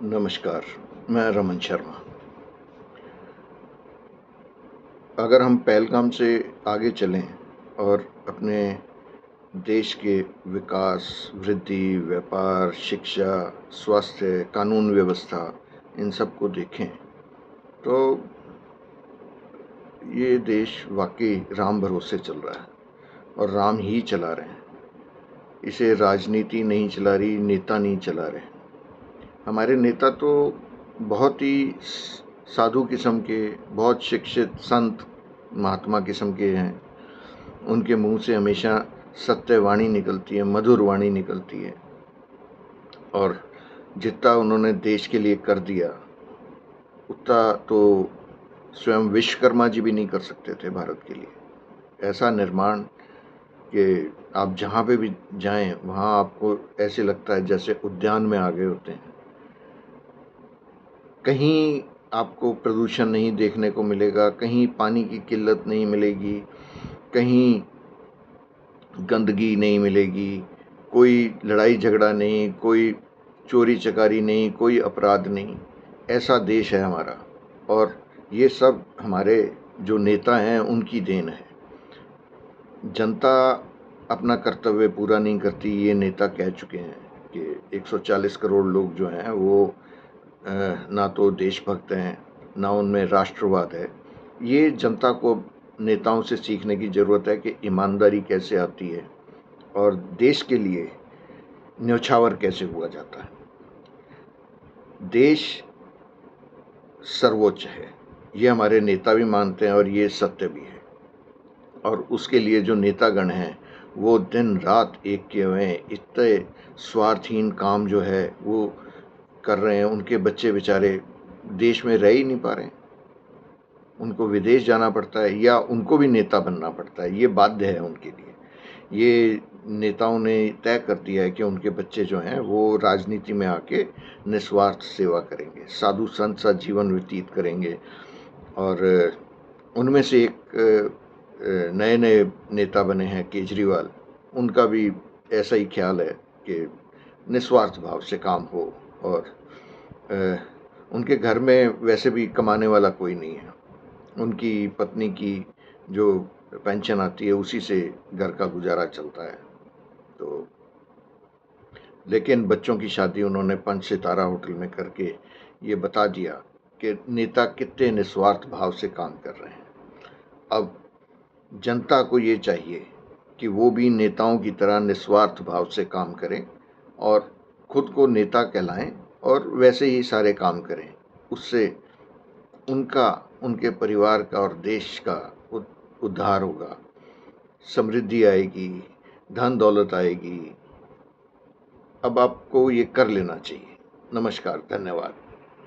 नमस्कार, मैं रमन शर्मा। अगर हम पहलगाम से आगे चलें और अपने देश के विकास, वृद्धि, व्यापार, शिक्षा, स्वास्थ्य, कानून व्यवस्था इन सब को देखें तो ये देश वाकई राम भरोसे चल रहा है और राम ही चला रहे हैं। इसे राजनीति नहीं चला रही, नेता नहीं चला रहे। हमारे नेता तो बहुत ही साधु किस्म के, बहुत शिक्षित संत महात्मा किस्म के हैं। उनके मुंह से हमेशा सत्य वाणी निकलती है, मधुर वाणी निकलती है। और जितना उन्होंने देश के लिए कर दिया उतना तो स्वयं विश्वकर्मा जी भी नहीं कर सकते थे भारत के लिए। ऐसा निर्माण कि आप जहाँ पे भी जाएं वहाँ आपको ऐसे लगता है जैसे उद्यान में आ गए होते हैं। कहीं आपको प्रदूषण नहीं देखने को मिलेगा, कहीं पानी की किल्लत नहीं मिलेगी, कहीं गंदगी नहीं मिलेगी, कोई लड़ाई झगड़ा नहीं, कोई चोरी चकारी नहीं, कोई अपराध नहीं। ऐसा देश है हमारा और ये सब हमारे जो नेता हैं उनकी देन है। जनता अपना कर्तव्य पूरा नहीं करती, ये नेता कह चुके हैं कि 140 करोड़ लोग जो हैं वो ना तो देशभक्त हैं, ना उनमें राष्ट्रवाद है। ये जनता को नेताओं से सीखने की ज़रूरत है कि ईमानदारी कैसे आती है और देश के लिए न्योछावर कैसे हुआ जाता है। देश सर्वोच्च है, ये हमारे नेता भी मानते हैं और ये सत्य भी है। और उसके लिए जो नेतागण हैं वो दिन रात एक किए हुए हैं। इतने स्वार्थहीन काम जो है वो कर रहे हैं। उनके बच्चे बेचारे देश में रह ही नहीं पा रहे हैं, उनको विदेश जाना पड़ता है या उनको भी नेता बनना पड़ता है। ये बाध्य है उनके लिए। ये नेताओं ने तय कर दिया है कि उनके बच्चे जो हैं वो राजनीति में आके निस्वार्थ सेवा करेंगे, साधु संत सा जीवन व्यतीत करेंगे। और उनमें से एक नए नए नेता बने हैं केजरीवाल, उनका भी ऐसा ही ख्याल है कि निस्वार्थ भाव से काम हो। और उनके घर में वैसे भी कमाने वाला कोई नहीं है। उनकी पत्नी की जो पेंशन आती है उसी से घर का गुजारा चलता है। तो लेकिन बच्चों की शादी उन्होंने 5 सितारा होटल में करके ये बता दिया कि नेता कितने निस्वार्थ भाव से काम कर रहे हैं। अब जनता को ये चाहिए कि वो भी नेताओं की तरह निस्वार्थ भाव से काम करें और खुद को नेता कहलाएं और वैसे ही सारे काम करें। उससे उनका, उनके परिवार का और देश का उद्धार होगा, समृद्धि आएगी, धन दौलत आएगी। अब आपको ये कर लेना चाहिए। नमस्कार, धन्यवाद।